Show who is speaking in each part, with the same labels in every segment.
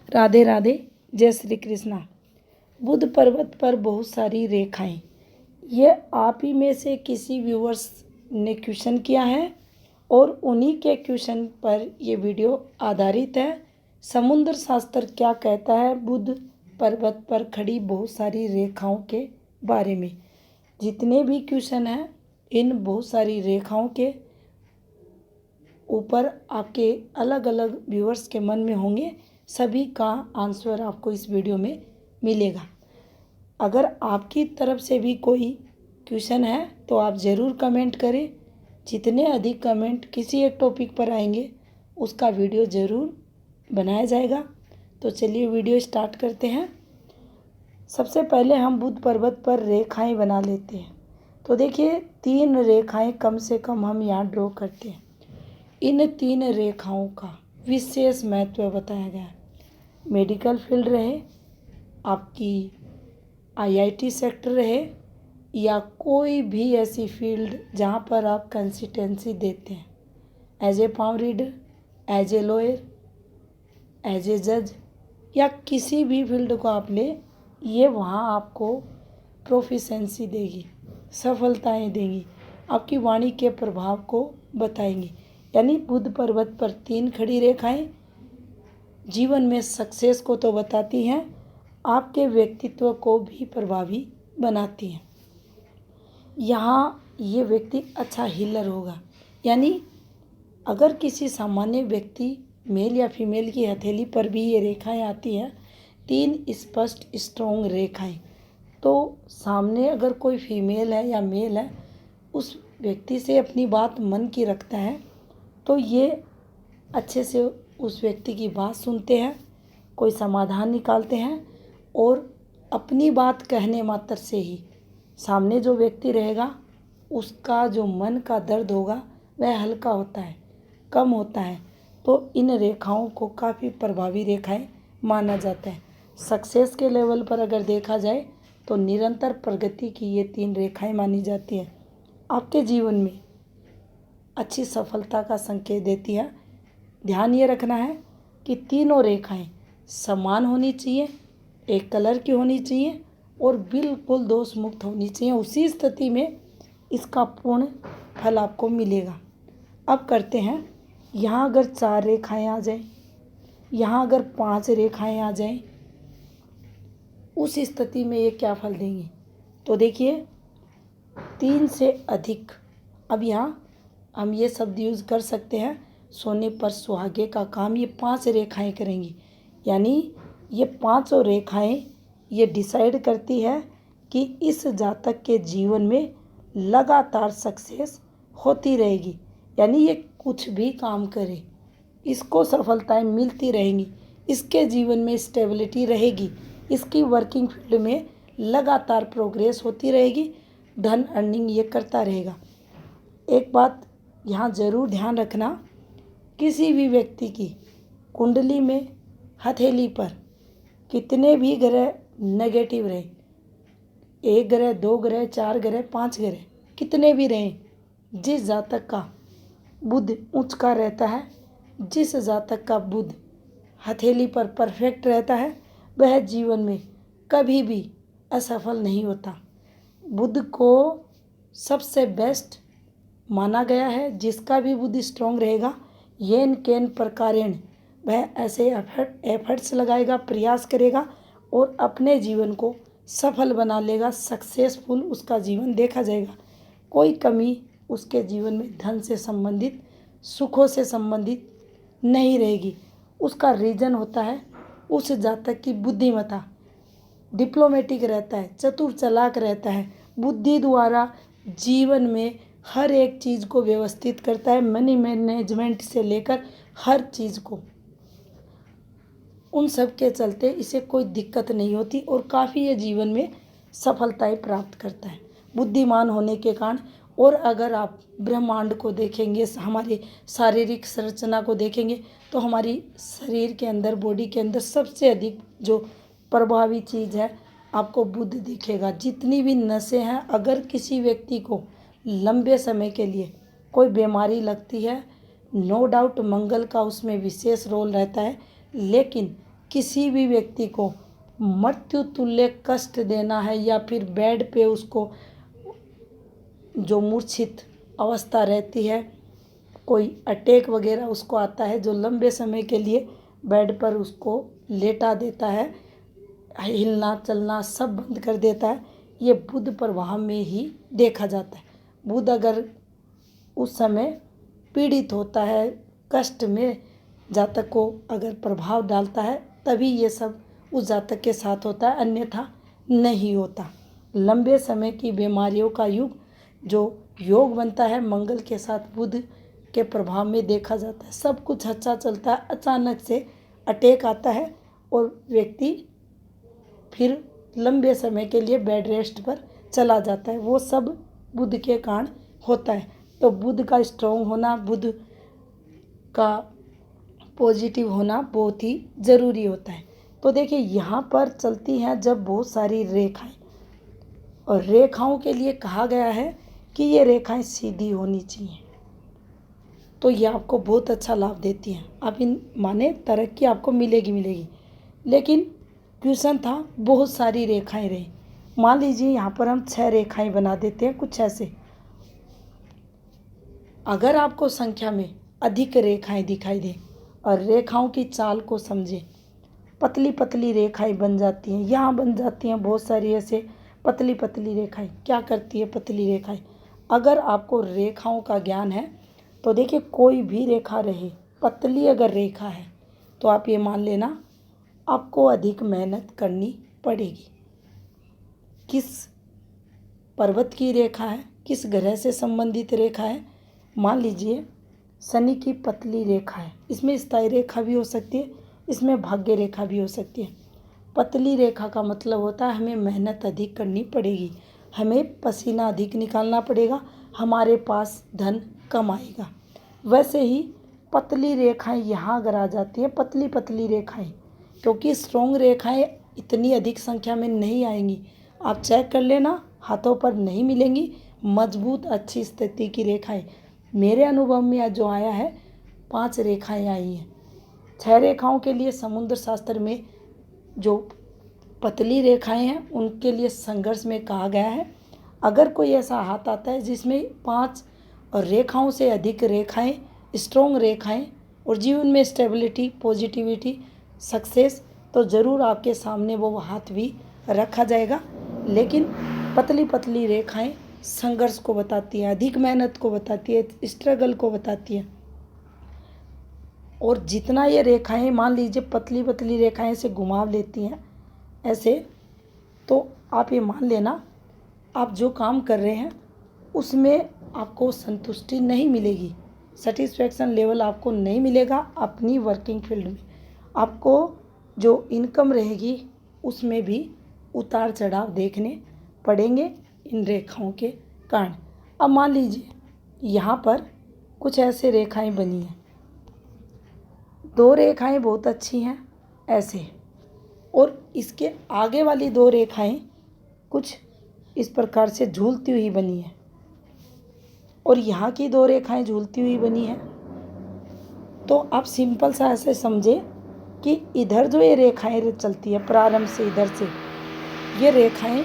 Speaker 1: राधे राधे, जय श्री कृष्णा। बुध पर्वत पर बहुत सारी रेखाएं, ये आप ही में से किसी व्यूअर्स ने क्वेश्चन किया है और उन्हीं के क्वेश्चन पर ये वीडियो आधारित है। समुद्र शास्त्र क्या कहता है बुध पर्वत पर खड़ी बहुत सारी रेखाओं के बारे में। जितने भी क्वेश्चन हैं इन बहुत सारी रेखाओं के ऊपर आपके अलग अलग व्यूअर्स के मन में होंगे, सभी का आंसर आपको इस वीडियो में मिलेगा। अगर आपकी तरफ से भी कोई क्वेश्चन है तो आप ज़रूर कमेंट करें। जितने अधिक कमेंट किसी एक टॉपिक पर आएंगे उसका वीडियो ज़रूर बनाया जाएगा। तो चलिए वीडियो स्टार्ट करते हैं। सबसे पहले हम बुध पर्वत पर रेखाएं बना लेते हैं। तो देखिए 3 रेखाएं कम से कम हम यहाँ ड्रॉ करते हैं। इन 3 रेखाओं का विशेष महत्व बताया गया है। मेडिकल फील्ड रहे, आपकी आईआईटी सेक्टर रहे या कोई भी ऐसी फील्ड जहाँ पर आप कंसिस्टेंसी देते हैं, as a palm reader, as a lawyer, as a जज या किसी भी फील्ड को आप ले, ये वहाँ आपको प्रोफिशेंसी देगी, सफलताएं देंगी, आपकी वाणी के प्रभाव को बताएंगी। यानी बुध पर्वत पर 3 खड़ी रेखाएं जीवन में सक्सेस को तो बताती हैं, आपके व्यक्तित्व को भी प्रभावी बनाती हैं। यहाँ ये व्यक्ति अच्छा हीलर होगा। यानी अगर किसी सामान्य व्यक्ति मेल या फीमेल की हथेली पर भी ये रेखाएं आती हैं, 3 स्पष्ट स्ट्रॉन्ग रेखाएं, तो सामने अगर कोई फीमेल है या मेल है, उस व्यक्ति से अपनी बात मन की रखता है तो ये अच्छे से उस व्यक्ति की बात सुनते हैं, कोई समाधान निकालते हैं और अपनी बात कहने मात्र से ही सामने जो व्यक्ति रहेगा उसका जो मन का दर्द होगा वह हल्का होता है, कम होता है। तो इन रेखाओं को काफ़ी प्रभावी रेखाएं माना जाता है। सक्सेस के लेवल पर अगर देखा जाए तो निरंतर प्रगति की ये 3 रेखाएं मानी जाती हैं। आपके जीवन में अच्छी सफलता का संकेत देती है। ध्यान ये रखना है कि तीनों रेखाएं समान होनी चाहिए, एक कलर की होनी चाहिए और बिल्कुल दोष मुक्त होनी चाहिए। उसी स्थिति में इसका पूर्ण फल आपको मिलेगा। अब करते हैं, यहाँ अगर 4 रेखाएं आ जाएं, यहाँ अगर 5 रेखाएं आ जाएं, उस स्थिति में ये क्या फल देंगी। तो देखिए 3 से अधिक, अब यहाँ हम ये शब्द यूज़ कर सकते हैं, सोने पर सुहागे का काम ये 5 रेखाएं करेंगी। यानी ये 5 रेखाएं ये डिसाइड करती है कि इस जातक के जीवन में लगातार सक्सेस होती रहेगी। यानी ये कुछ भी काम करे इसको सफलताएं मिलती रहेंगी, इसके जीवन में स्टेबिलिटी रहेगी, इसकी वर्किंग फील्ड में लगातार प्रोग्रेस होती रहेगी, धन अर्निंग ये करता रहेगा। एक बात यहाँ ज़रूर ध्यान रखना, किसी भी व्यक्ति की कुंडली में हथेली पर कितने भी ग्रह नेगेटिव रहे, 1 ग्रह, 2 ग्रह, 4 ग्रह, 5 ग्रह, कितने भी रहें, जिस जातक का बुध उच्च का रहता है, जिस जातक का बुध हथेली पर परफेक्ट रहता है, वह जीवन में कभी भी असफल नहीं होता। बुध को सबसे बेस्ट माना गया है। जिसका भी बुद्धि स्ट्रांग रहेगा, येन केन प्रकारेण वह ऐसे एफर्ट्स लगाएगा, प्रयास करेगा और अपने जीवन को सफल बना लेगा, सक्सेसफुल उसका जीवन देखा जाएगा। कोई कमी उसके जीवन में धन से संबंधित, सुखों से संबंधित नहीं रहेगी। उसका रीजन होता है उस जातक की बुद्धिमत्ता, डिप्लोमेटिक रहता है, चतुर चालाक रहता है, बुद्धि द्वारा जीवन में हर एक चीज़ को व्यवस्थित करता है, मनी मैनेजमेंट से लेकर हर चीज़ को। उन सब के चलते इसे कोई दिक्कत नहीं होती और काफ़ी ये जीवन में सफलताएं प्राप्त करता है बुद्धिमान होने के कारण। और अगर आप ब्रह्मांड को देखेंगे, हमारी शारीरिक संरचना को देखेंगे तो हमारी शरीर के अंदर, बॉडी के अंदर सबसे अधिक जो प्रभावी चीज़ है आपको बुध दिखेगा। जितनी भी नसें हैं, अगर किसी व्यक्ति को लंबे समय के लिए कोई बीमारी लगती है, नो डाउट मंगल का उसमें विशेष रोल रहता है, लेकिन किसी भी व्यक्ति को मृत्यु तुल्य कष्ट देना है या फिर बेड पे उसको जो मूर्छित अवस्था रहती है, कोई अटैक वगैरह उसको आता है, जो लंबे समय के लिए बेड पर उसको लेटा देता है, हिलना चलना सब बंद कर देता है, ये बुध प्रभाव में ही देखा जाता है। बुध अगर उस समय पीड़ित होता है, कष्ट में जातक को अगर प्रभाव डालता है, तभी ये सब उस जातक के साथ होता है, अन्यथा नहीं होता। लंबे समय की बीमारियों का युग जो योग बनता है मंगल के साथ बुध के प्रभाव में देखा जाता है। सब कुछ अच्छा चलता है, अचानक से अटैक आता है और व्यक्ति फिर लंबे समय के लिए बेड रेस्ट पर चला जाता है। वो सब बुध के कारण होता है। तो बुध का स्ट्रॉन्ग होना, बुध का पॉजिटिव होना बहुत ही ज़रूरी होता है। तो देखिए यहाँ पर चलती हैं जब बहुत सारी रेखाएं, और रेखाओं के लिए कहा गया है कि ये रेखाएं सीधी होनी चाहिए, तो ये आपको बहुत अच्छा लाभ देती हैं। आप इन माने तरक्की आपको मिलेगी। लेकिन क्वेश्चन था बहुत सारी रेखाएं रही। मान लीजिए यहाँ पर हम 6 रेखाएं बना देते हैं कुछ ऐसे। अगर आपको संख्या में अधिक रेखाएं दिखाई दें और रेखाओं की चाल को समझें, पतली पतली रेखाएं बन जाती हैं, यहाँ बन जाती हैं बहुत सारी ऐसे पतली पतली रेखाएं। क्या करती है पतली रेखाएं? अगर आपको रेखाओं का ज्ञान है तो देखिए कोई भी रेखा रहे, पतली अगर रेखा है तो आप ये मान लेना आपको अधिक मेहनत करनी पड़ेगी। किस पर्वत की रेखा है, किस ग्रह से संबंधित रेखा है? मान लीजिए शनि की पतली रेखा है, इसमें स्थायी रेखा भी हो सकती है, इसमें भाग्य रेखा भी हो सकती है। पतली रेखा का मतलब होता है हमें मेहनत अधिक करनी पड़ेगी, हमें पसीना अधिक निकालना पड़ेगा, हमारे पास धन कम आएगा। वैसे ही पतली रेखाएं यहाँ अगर आ जाती हैं, पतली पतली रेखाएं, क्योंकि स्ट्रॉन्ग रेखाएं इतनी अधिक संख्या में नहीं आएंगी। आप चेक कर लेना, हाथों पर नहीं मिलेंगी मजबूत अच्छी स्थिति की रेखाएं। मेरे अनुभव में आज जो आया है 5 रेखाएं आई हैं। 6 रेखाओं के लिए समुद्र शास्त्र में जो पतली रेखाएं हैं उनके लिए संघर्ष में कहा गया है। अगर कोई ऐसा हाथ आता है जिसमें 5 रेखाओं से अधिक रेखाएं, स्ट्रॉन्ग रेखाएं और जीवन में स्टेबिलिटी, पॉजिटिविटी, सक्सेस, तो ज़रूर आपके सामने वो हाथ भी रखा जाएगा। लेकिन पतली पतली रेखाएं संघर्ष को बताती है, अधिक मेहनत को बताती है, स्ट्रगल को बताती है। और जितना ये रेखाएं मान लीजिए पतली पतली रेखाएं से घुमाव लेती हैं ऐसे, तो आप ये मान लेना आप जो काम कर रहे हैं उसमें आपको संतुष्टि नहीं मिलेगी, सेटिस्फैक्शन लेवल आपको नहीं मिलेगा। अपनी वर्किंग फील्ड में आपको जो इनकम रहेगी उसमें भी उतार चढ़ाव देखने पड़ेंगे इन रेखाओं के कारण। अब मान लीजिए यहाँ पर कुछ ऐसे रेखाएं बनी हैं, 2 रेखाएं बहुत अच्छी हैं ऐसे, और इसके आगे वाली 2 रेखाएं कुछ इस प्रकार से झूलती हुई बनी है, और यहाँ की 2 रेखाएं झूलती हुई बनी है। तो आप सिंपल सा ऐसे समझे कि इधर जो ये रेखाएं चलती है प्रारंभ से, इधर से ये रेखाएं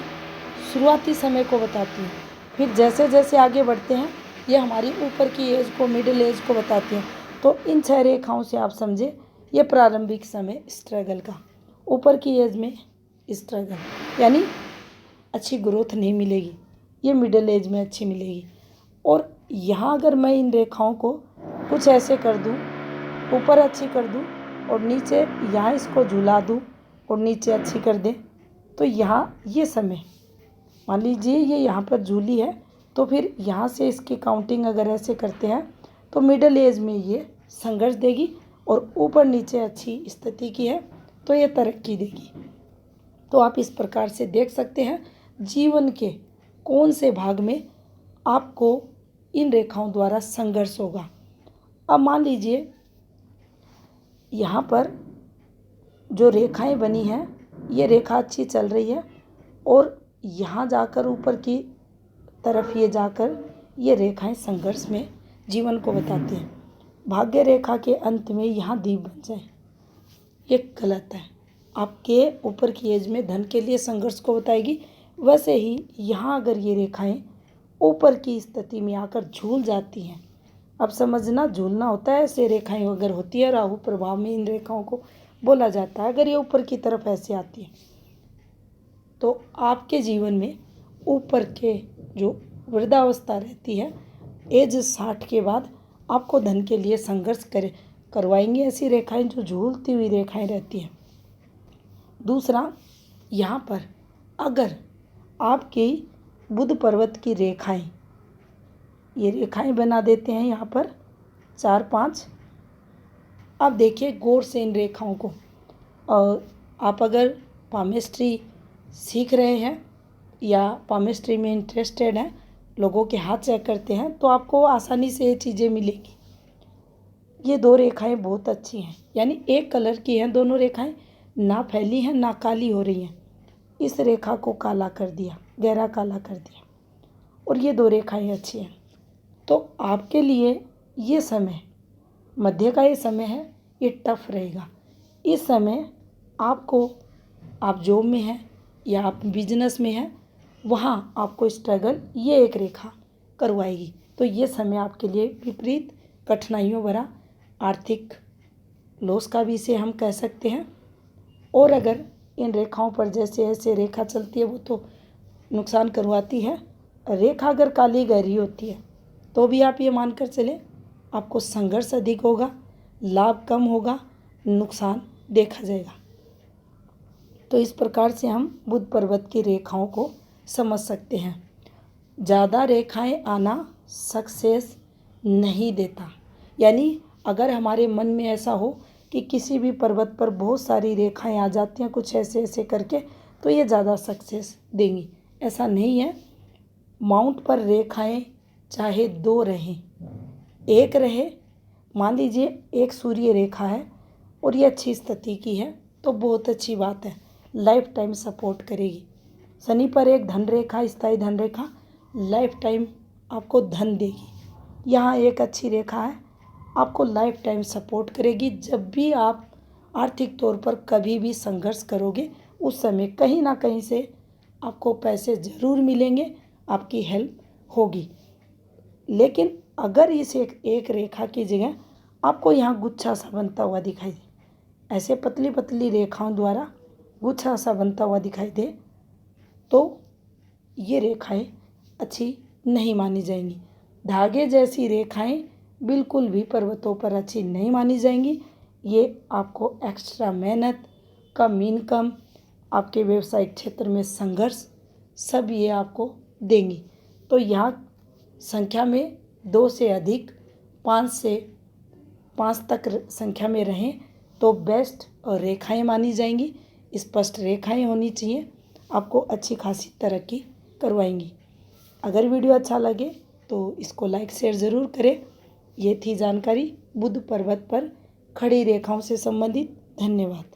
Speaker 1: शुरुआती समय को बताती हैं, फिर जैसे जैसे आगे बढ़ते हैं ये हमारी ऊपर की एज को, मिडिल एज को बताती हैं। तो इन 6 रेखाओं से आप समझे ये प्रारंभिक समय स्ट्रगल का, ऊपर की एज में स्ट्रगल, यानी अच्छी ग्रोथ नहीं मिलेगी, ये मिडिल एज में अच्छी मिलेगी। और यहाँ अगर मैं इन रेखाओं को कुछ ऐसे कर दूँ, ऊपर अच्छी कर दूँ और नीचे यहाँ इसको झुला दूँ और नीचे अच्छी कर दें, तो यहाँ ये समय मान लीजिए ये यहाँ पर झूली है, तो फिर यहाँ से इसकी काउंटिंग अगर ऐसे करते हैं तो मिडिल एज में ये संघर्ष देगी, और ऊपर नीचे अच्छी स्थिति की है तो ये तरक्की देगी। तो आप इस प्रकार से देख सकते हैं जीवन के कौन से भाग में आपको इन रेखाओं द्वारा संघर्ष होगा। अब मान लीजिए यहाँ पर जो रेखाएं बनी हैं ये रेखा अच्छी चल रही है, और यहाँ जाकर ऊपर की तरफ ये जाकर ये रेखाएं संघर्ष में जीवन को बताती हैं। भाग्य रेखा के अंत में यहाँ दीप बन जाए, ये गलत है। आपके ऊपर की एज में धन के लिए संघर्ष को बताएगी। वैसे ही यहाँ अगर ये रेखाएं ऊपर की स्थिति में आकर झूल जाती हैं, अब समझना झूलना होता है, ऐसे रेखाएं अगर होती है, राहु प्रभाव में इन रेखाओं को बोला जाता है। अगर ये ऊपर की तरफ ऐसे आती है तो आपके जीवन में ऊपर के जो वृद्धावस्था रहती है, एज 60 के बाद आपको धन के लिए संघर्ष करवाएंगी ऐसी रेखाएं जो झूलती हुई रेखाएं रहती हैं। दूसरा, यहाँ पर अगर आपकी बुध पर्वत की रेखाएं, ये रेखाएं बना देते हैं यहाँ पर 4-5। अब देखिए गौर से इन रेखाओं को। और आप अगर पामेस्ट्री सीख रहे हैं या पामेस्ट्री में इंटरेस्टेड हैं, लोगों के हाथ चेक करते हैं, तो आपको आसानी से ये चीज़ें मिलेंगी। ये 2 रेखाएं बहुत अच्छी हैं, यानी एक कलर की हैं दोनों रेखाएं, ना फैली हैं ना काली हो रही हैं। इस रेखा को काला कर दिया, गहरा काला कर दिया, और ये 2 रेखाएं अच्छी हैं। तो आपके लिए ये समय, मध्य का ये समय है, ये टफ रहेगा। इस समय आपको, आप जॉब में हैं या आप बिजनेस में हैं, वहाँ आपको स्ट्रगल ये एक रेखा करवाएगी। तो ये समय आपके लिए विपरीत कठिनाइयों भरा, आर्थिक लॉस का भी इसे हम कह सकते हैं। और अगर इन रेखाओं पर जैसे ऐसे रेखा चलती है वो तो नुकसान करवाती है। रेखा अगर काली गहरी होती है तो भी आप ये मानकर चलें आपको संघर्ष अधिक होगा, लाभ कम होगा, नुकसान देखा जाएगा। तो इस प्रकार से हम बुध पर्वत की रेखाओं को समझ सकते हैं। ज़्यादा रेखाएं आना सक्सेस नहीं देता, यानी अगर हमारे मन में ऐसा हो कि किसी भी पर्वत पर बहुत सारी रेखाएं आ जाती हैं कुछ ऐसे ऐसे करके, तो ये ज़्यादा सक्सेस देंगी, ऐसा नहीं है। माउंट पर रेखाएं चाहे 2 रहें, 1 रहे, मान लीजिए एक सूर्य रेखा है और ये अच्छी स्थिति की है तो बहुत अच्छी बात है, लाइफ टाइम सपोर्ट करेगी। शनि पर एक धन रेखा, स्थायी धन रेखा, लाइफ टाइम आपको धन देगी। यहाँ एक अच्छी रेखा है, आपको लाइफ टाइम सपोर्ट करेगी। जब भी आप आर्थिक तौर पर कभी भी संघर्ष करोगे, उस समय कहीं ना कहीं से आपको पैसे ज़रूर मिलेंगे, आपकी हेल्प होगी। लेकिन अगर इस एक रेखा की जगह आपको यहाँ गुच्छा सा बनता हुआ दिखाई दे, ऐसे पतली पतली रेखाओं द्वारा गुच्छा सा बनता हुआ दिखाई दे, तो ये रेखाएं अच्छी नहीं मानी जाएंगी। धागे जैसी रेखाएं बिल्कुल भी पर्वतों पर अच्छी नहीं मानी जाएंगी। ये आपको एक्स्ट्रा मेहनत, कम इनकम, आपके व्यवसायिक क्षेत्र में संघर्ष, सब ये आपको देंगी। तो यहाँ संख्या में 2 से अधिक, 5 तक संख्या में रहें तो बेस्ट रेखाएं मानी जाएंगी। स्पष्ट रेखाएं होनी चाहिए, आपको अच्छी खासी तरक्की करवाएंगी। अगर वीडियो अच्छा लगे तो इसको लाइक शेयर ज़रूर करें। ये थी जानकारी बुध पर्वत पर खड़ी रेखाओं से संबंधित। धन्यवाद।